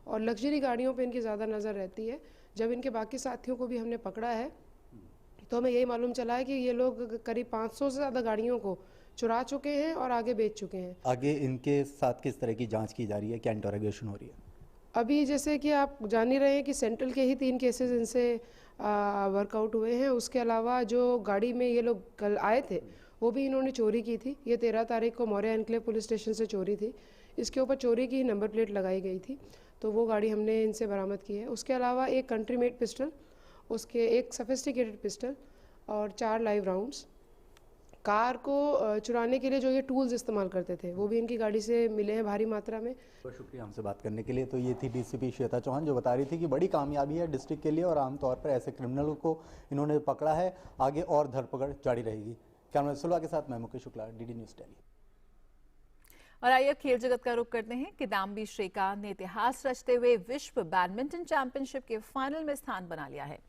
और लग्जरी गाड़ियों पे इनकी ज़्यादा नज़र रहती है। जब इनके बाकी साथियों को भी हमने पकड़ा है तो हमें यही मालूम चला है कि ये लोग करीब 500 से ज़्यादा गाड़ियों को चुरा चुके हैं और आगे बेच चुके हैं। आगे इनके साथ किस तरह की जांच की जा रही है, क्या इंटरोगेशन हो रही है? अभी जैसे कि आप जान ही रहे हैं कि सेंट्रल के ही 3 केसेस इनसे वर्कआउट हुए हैं। उसके अलावा जो गाड़ी में ये लोग कल आए थे वो भी इन्होंने चोरी की थी। ये 13 तारीख को मौर्य एनक्लेव पुलिस स्टेशन से चोरी थी। इसके ऊपर चोरी की नंबर प्लेट लगाई गई थी, तो वो गाड़ी हमने इनसे बरामद की है। उसके अलावा एक कंट्री मेड पिस्टल, उसके एक सोफिस्टिकेटेड पिस्टल और 4 लाइव राउंड्स। कार को चुराने के लिए जो ये टूल्स इस्तेमाल करते थे वो भी इनकी गाड़ी से मिले हैं भारी मात्रा में। बहुत शुक्रिया हमसे बात करने के लिए। तो ये थी डीसीपी श्वेता चौहान जो बता रही थी कि बड़ी कामयाबी है डिस्ट्रिक्ट के लिए और आमतौर पर ऐसे क्रिमिनलों को इन्होंने पकड़ा है। आगे और धरपकड़ जारी रहेगी। कैमरा सुलवा के साथ मैं मुकेश शुक्ला, डीडी न्यूज़ दिल्ली। और आइए खेल जगत का रुख करते हैं। किदाम्बी श्रीकांत ने इतिहास रचते हुए विश्व बैडमिंटन चैंपियनशिप के फाइनल में स्थान बना लिया है।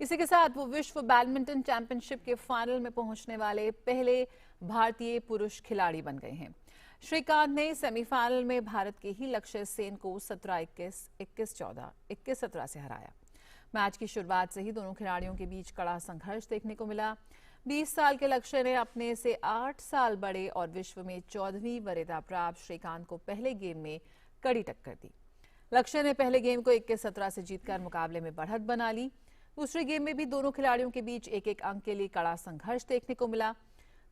इसी के साथ वो विश्व बैडमिंटन चैंपियनशिप के फाइनल में पहुंचने वाले पहले भारतीय पुरुष खिलाड़ी बन गए हैं। श्रीकांत ने सेमीफाइनल में भारत के ही लक्ष्य सेन को 17-21, 21-14, 21-17 से हराया। मैच की शुरुआत से ही दोनों खिलाड़ियों के बीच कड़ा संघर्ष देखने को मिला। 20 साल के लक्ष्य ने अपने से 8 साल बड़े और विश्व में 14वीं वरीयता प्राप्त श्रीकांत को पहले गेम में कड़ी टक्कर दी। लक्ष्य ने पहले गेम को 21-17 से जीतकर मुकाबले में बढ़त बना ली। दूसरे गेम में भी दोनों खिलाड़ियों के बीच एक एक अंक के लिए कड़ा संघर्ष देखने को मिला।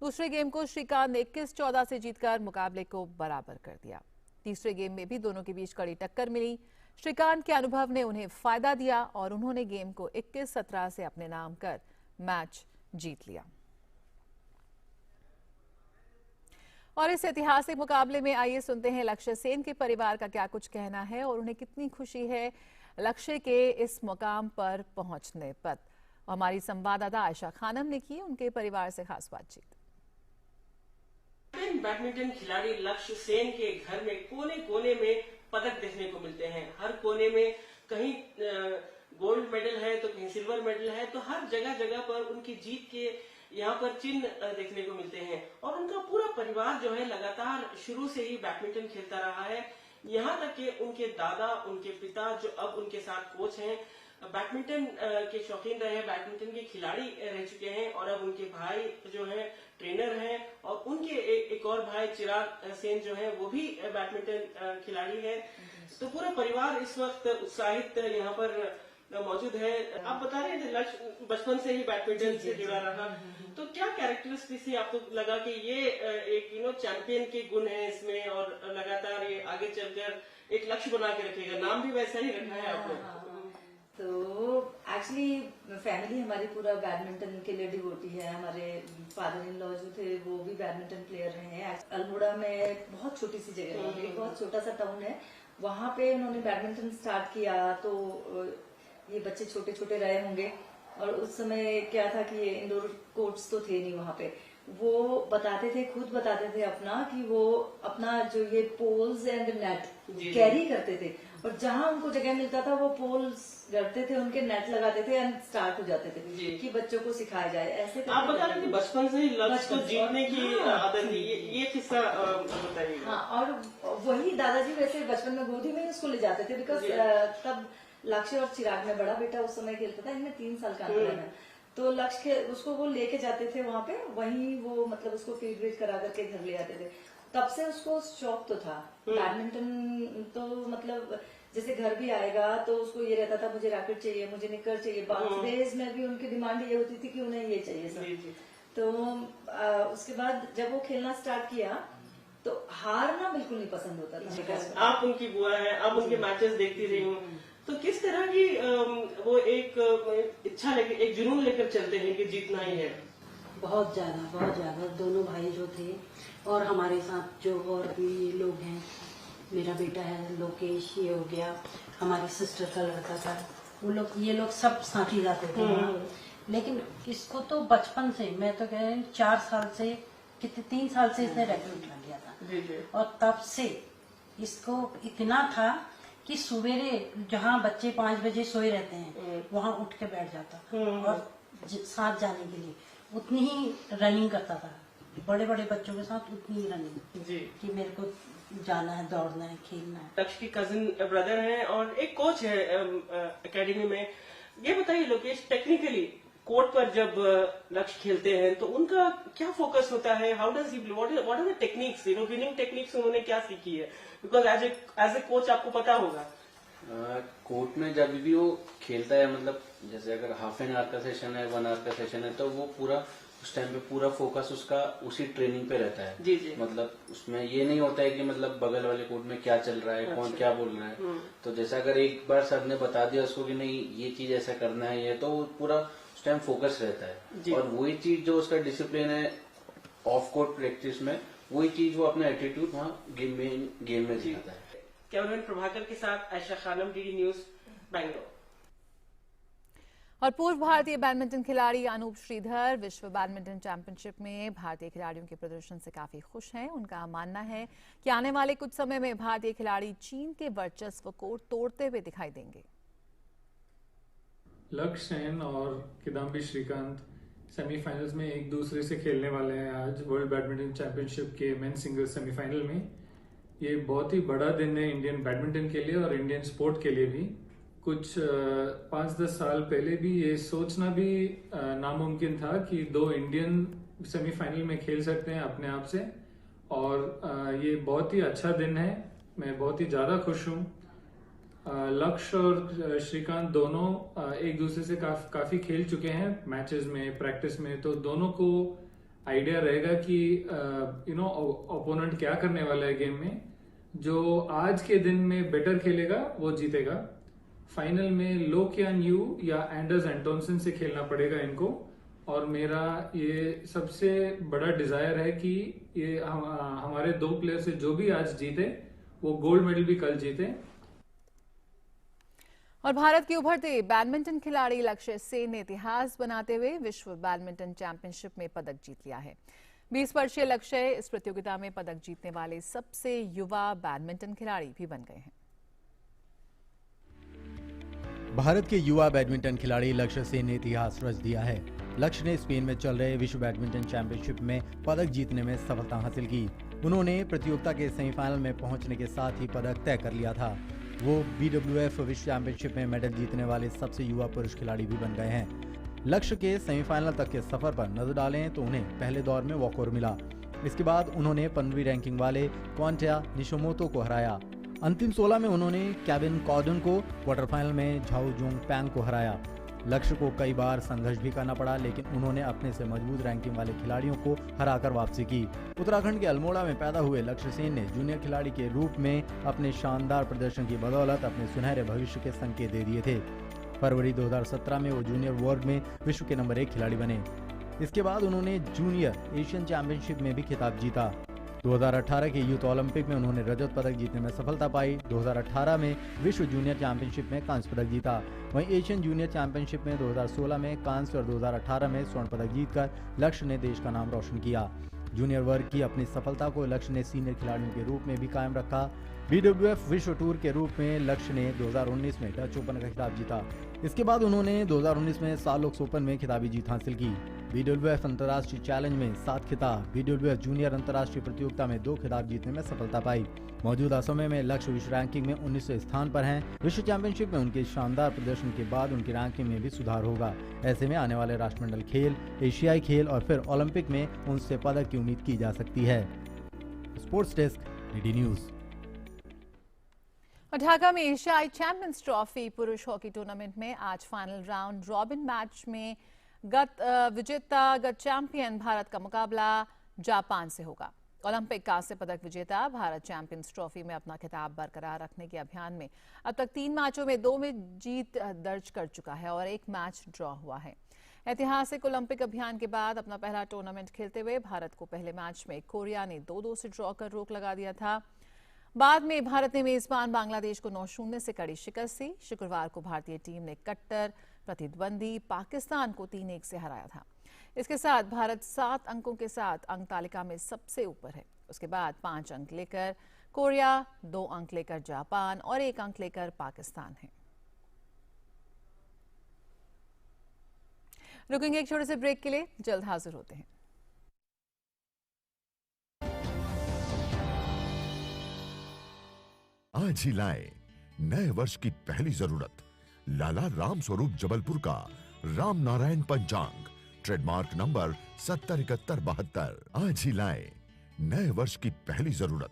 दूसरे गेम को श्रीकांत ने 21-14 से जीतकर मुकाबले को बराबर कर दिया। तीसरे गेम में भी दोनों के बीच कड़ी टक्कर मिली। श्रीकांत के अनुभव ने उन्हें फायदा दिया और उन्होंने गेम को 21-17 से अपने नाम कर मैच जीत लिया। और इस ऐतिहासिक मुकाबले में आइए सुनते हैं लक्ष्य सेन के परिवार का क्या कुछ कहना है और उन्हें कितनी खुशी है लक्ष्य के इस मुकाम पर पहुंचने पर। हमारी संवाददाता आयशा खानम ने की उनके परिवार से खास बातचीत। बैडमिंटन खिलाड़ी लक्ष्य सेन के घर में कोने कोने में पदक देखने को मिलते हैं। हर कोने में कहीं गोल्ड मेडल है तो कहीं सिल्वर मेडल है, तो हर जगह जगह पर उनकी जीत के यहाँ पर चिन्ह देखने को मिलते हैं। और उनका पूरा परिवार जो है लगातार शुरू से ही बैडमिंटन खेलता रहा है। यहाँ तक कि उनके दादा, उनके पिता जो अब उनके साथ कोच हैं, बैडमिंटन के शौकीन रहे हैं, बैडमिंटन के खिलाड़ी रह चुके हैं, और अब उनके भाई जो हैं ट्रेनर हैं, और उनके एक और भाई चिराग सेन जो है वो भी बैडमिंटन खिलाड़ी है। तो पूरा परिवार इस वक्त उत्साहित यहाँ पर मौजूद है। आप बता रहे थे लक्ष्य बचपन से ही बैडमिंटन से जुड़ा रहा, तो क्या कैरेक्टरिस्टिक्स थी आपको लगा कि ये एक चैंपियन के गुण है इसमें, और लगातार ये आगे चलकर एक लक्ष्य बना के रखेगा? नाम भी वैसा ही रखा है आपने। तो एक्चुअली फैमिली हमारी पूरा बैडमिंटन के लिए डिवोटी है। हमारे फादर इन लॉ जो थे वो भी बैडमिंटन प्लेयर रहे हैं। अल्मोड़ा में बहुत छोटी सी जगह है, एक बहुत छोटा सा टाउन है, वहाँ पे उन्होंने बैडमिंटन स्टार्ट किया। तो ये बच्चे छोटे छोटे रहे होंगे, और उस समय क्या था कि इंडोर कोर्ट्स तो थे नहीं वहाँ पे। वो बताते थे, खुद बताते थे अपना, कि वो अपना जो ये पोल्स एंड नेट कैरी करते थे, और जहाँ उनको जगह मिलता था वो पोल्स करते थे, उनके नेट लगाते थे एंड स्टार्ट हो जाते थे कि बच्चों को सिखाया जाए। ऐसे आप बता रहे थे बचपन से ही लक्ष्य को जीतने की आदत थी, ये किस्सा बताइए। हाँ, और वही दादाजी वैसे बचपन में गोदी में उसको ले जाते थे, बिकॉज तब लक्ष्य और चिराग में बड़ा बेटा उस समय खेलता था, इनमें 3 साल का अंतर है। तो लक्ष्य उसको वो लेके जाते थे वहाँ पे, वहीं वो मतलब उसको फीड वेट करा करके घर ले आते थे। तब से उसको शौक तो था बैडमिंटन, तो मतलब जैसे घर भी आएगा तो उसको ये रहता था मुझे रैकेट चाहिए, मुझे निकर चाहिए। बर्थडेज में भी उनकी डिमांड ये होती थी कि उन्हें ये चाहिए सब। तो उसके बाद जब वो खेलना स्टार्ट किया तो हारना बिल्कुल नहीं पसंद होता था। आप उनकी बुआ है, आप उनके मैचेस देखती रही हूँ, तो किस तरह की वो एक इच्छा लेकर, एक जुनून लेकर चलते हैं कि जीतना ही है? बहुत ज्यादा दोनों भाई जो थे, और हमारे साथ जो और भी लोग हैं, मेरा बेटा है लोकेश, ये हो गया, हमारी सिस्टर का लड़का था, वो लोग, ये लोग सब साथ ही जाते थे। लेकिन इसको तो बचपन से, मैं तो कह रही हूँ 4 साल से, कितने 3 साल से इसने रैकेट लग गया था, और तब से इसको इतना था कि सवेरे जहाँ बच्चे 5 बजे सोए रहते हैं वहाँ उठ के बैठ जाता, और साथ जाने के लिए उतनी ही रनिंग करता था, बड़े बड़े बच्चों के साथ उतनी ही रनिंग कि मेरे को जाना है, दौड़ना है, खेलना है। लक्ष्य की कजिन ब्रदर हैं और एक कोच है एकेडमी में। ये बताइए लोकेश, टेक्निकली कोर्ट पर जब लक्ष्य खेलते हैं तो उनका क्या फोकस होता है? How does he play? What are the techniques, winning techniques उन्होंने क्या सीखी है? बिकॉज एज ए कोच आपको पता होगा। कोर्ट में जब भी वो खेलता है, मतलब जैसे अगर हाफ एन आवर का सेशन है, 1 आवर का सेशन है, तो वो पूरा उस टाइम पे पूरा फोकस उसका उसी ट्रेनिंग पे रहता है। जी। मतलब उसमें ये नहीं होता है कि मतलब बगल वाले कोर्ट में क्या चल रहा है, कौन क्या बोल रहा है। तो जैसा अगर एक बार सर ने बता दिया उसको कि नहीं ये चीज ऐसा करना है, ये तो पूरा उस टाइम फोकस रहता है। और वही चीज जो उसका डिसिप्लिन है ऑफ कोर्ट प्रैक्टिस में, वही चीज वो अपना एटीट्यूड वहाँ गेम में दिखाता है। कैमरामैन प्रभाकर के साथ आयशा खानम, डीडी न्यूज, बेंगलोर। और पूर्व भारतीय बैडमिंटन खिलाड़ी अनूप श्रीधर विश्व बैडमिंटन चैंपियनशिप में भारतीय खिलाड़ियों के प्रदर्शन से काफी खुश हैं। उनका मानना है कि आने वाले कुछ समय में भारतीय खिलाड़ी चीन के वर्चस्व को तोड़ते हुए दिखाई देंगे। लक्ष्य सेन और किदाम्बी श्रीकांत सेमीफाइनल्स में एक दूसरे से खेलने वाले हैं आज वर्ल्ड बैडमिंटन चैंपियनशिप के मेन सिंगल्स सेमीफाइनल में। ये बहुत ही बड़ा दिन है इंडियन बैडमिंटन के लिए और इंडियन स्पोर्ट के लिए भी। कुछ 5-10 साल पहले भी ये सोचना भी नामुमकिन था कि 2 इंडियन सेमीफाइनल में खेल सकते हैं अपने आप से, और ये बहुत ही अच्छा दिन है। मैं बहुत ही ज़्यादा खुश हूँ। लक्ष्य और श्रीकांत दोनों एक दूसरे से काफ़ी खेल चुके हैं मैचेस में, प्रैक्टिस में, तो दोनों को आइडिया रहेगा कि ओपोनेंट क्या करने वाला है गेम में। जो आज के दिन में बेटर खेलेगा वो जीतेगा। फाइनल में लो कियान यू या एंडर्स एंटोनसन से खेलना पड़ेगा इनको, और मेरा ये सबसे बड़ा डिजायर है कि ये हमारे 2 प्लेयर से जो भी आज जीते वो गोल्ड मेडल भी कल जीते। और भारत के उभरते बैडमिंटन खिलाड़ी लक्ष्य सेन ने इतिहास बनाते हुए विश्व बैडमिंटन चैंपियनशिप में पदक जीत लिया है। 20 वर्षीय लक्ष्य इस प्रतियोगिता में पदक जीतने वाले सबसे युवा बैडमिंटन खिलाड़ी भी बन गए हैं। भारत के युवा बैडमिंटन खिलाड़ी लक्ष्य सेन ने इतिहास रच दिया है। लक्ष्य ने स्पेन में चल रहे विश्व बैडमिंटन चैंपियनशिप में पदक जीतने में सफलता हासिल की। उन्होंने प्रतियोगिता के सेमीफाइनल में पहुंचने के साथ ही पदक तय कर लिया था। वो BWF विश्व चैंपियनशिप में मेडल जीतने वाले सबसे युवा पुरुष खिलाड़ी भी बन गए हैं। लक्ष्य के सेमीफाइनल तक के सफर पर नजर डालें तो उन्हें पहले दौर में वॉकओवर मिला। इसके बाद उन्होंने 15वीं रैंकिंग वाले क्वांटा निशोमोतो को हराया। अंतिम 16 में उन्होंने केविन कॉर्डन को, क्वार्टर फाइनल में झाओ जोंग पैंग को हराया। लक्ष्य को कई बार संघर्ष भी करना पड़ा, लेकिन उन्होंने अपने से मजबूत रैंकिंग वाले खिलाड़ियों को हराकर वापसी की। उत्तराखंड के अल्मोड़ा में पैदा हुए लक्ष्य सेन ने जूनियर खिलाड़ी के रूप में अपने शानदार प्रदर्शन की बदौलत अपने सुनहरे भविष्य के संकेत दे दिए थे। फरवरी 2017 में वो जूनियर वर्ग में विश्व के नंबर 1 खिलाड़ी बने। इसके बाद उन्होंने जूनियर एशियन चैंपियनशिप में भी खिताब जीता। 2018 के यूथ ओलंपिक में उन्होंने रजत पदक जीतने में सफलता पाई। 2018 में विश्व जूनियर चैंपियनशिप में कांस्य पदक जीता। वहीं एशियन जूनियर चैंपियनशिप में 2016 में कांस्य और 2018 में स्वर्ण पदक जीतकर लक्ष्य ने देश का नाम रोशन किया। जूनियर वर्ग की अपनी सफलता को लक्ष्य ने सीनियर खिलाड़ियों के रूप में भी कायम रखा। BWF विश्व टूर के रूप में लक्ष्य ने 2019 में डच ओपन का खिताब जीता। इसके बाद उन्होंने 2019 में सालोक्स ओपन में खिताबी जीत हासिल की। BWF अंतर्राष्ट्रीय चैलेंज में 7 खिताब, BWF जूनियर अंतर्राष्ट्रीय प्रतियोगिता में 2 खिताब जीतने में सफलता पाई। मौजूदा समय में लक्ष्य विश्व रैंकिंग में 19वें स्थान पर हैं। विश्व चैंपियनशिप में उनके शानदार प्रदर्शन के बाद उनकी रैंकिंग में भी सुधार होगा। ऐसे में आने वाले राष्ट्रमंडल खेल, एशियाई खेल और फिर ओलंपिक में उनसे पदक की उम्मीद की जा सकती है। Sports desk, DD news. Dhaka में एशियाई चैंपियंस ट्रॉफी पुरुष हॉकी टूर्नामेंट में आज फाइनल राउंड रॉबिन मैच में गत चैंपियन भारत का मुकाबला जापान से होगा। ओलंपिक कांस्य पदक विजेता भारत चैंपियंस ट्रॉफी में अपना खिताब बरकरार रखने के अभियान में अब तक 3 मैचों में 2 में जीत दर्ज कर चुका है और 1 मैच ड्रॉ हुआ है। ऐतिहासिक ओलंपिक अभियान के बाद अपना पहला टूर्नामेंट खेलते हुए भारत को पहले मैच में कोरिया ने 2-2 से ड्रॉ कर रोक लगा दिया था। बाद में भारत ने मेजबान बांग्लादेश को 9-0 से कड़ी शिकस्त दी। शुक्रवार को भारतीय टीम ने कट्टर प्रतिद्वंदी पाकिस्तान को 3-1 से हराया था। इसके साथ भारत 7 अंकों के साथ अंक तालिका में सबसे ऊपर है। उसके बाद 5 अंक लेकर कोरिया, 2 अंक लेकर जापान और 1 अंक लेकर पाकिस्तान है। रुकेंगे एक छोटे से ब्रेक के लिए, जल्द हाजिर होते हैं। आज ही लाए नए वर्ष की पहली जरूरत लाला राम स्वरूप जबलपुर का राम नारायण पंचांग, ट्रेडमार्क नंबर 707172। आज ही लाए नए वर्ष की पहली जरूरत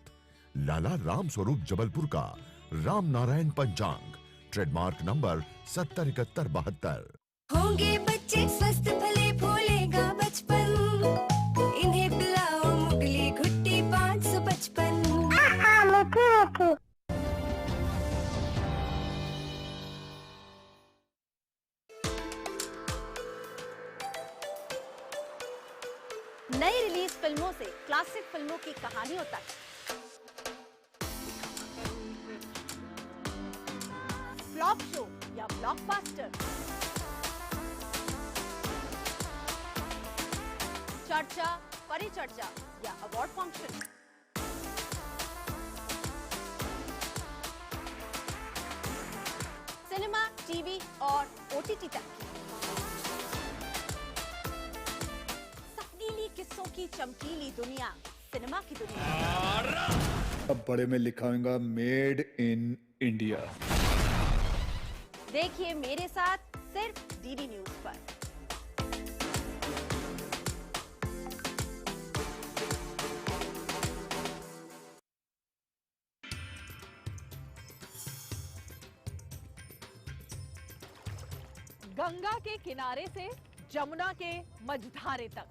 लाला राम स्वरूप जबलपुर का राम नारायण पंचांग, ट्रेडमार्क नंबर 707172। होंगे बच्चे स्वस्थ भले फूलेगा बचपन, इन्हें पिलाओ मुगली घुट्टी 555। नई रिलीज फिल्मों से क्लासिक फिल्मों की कहानियों तक, फ्लॉप शो या ब्लॉकबस्टर, चर्चा, परिचर्चा या अवार्ड फंक्शन, सिनेमा, टीवी और OTT तक सपनीली किस्सों की चमकीली दुनिया, सिनेमा की दुनिया। अब बड़े में लिखा होगा मेड इन इंडिया। देखिए मेरे साथ सिर्फ DD न्यूज पर। गंगा के किनारे से जमुना के मझधारे तक,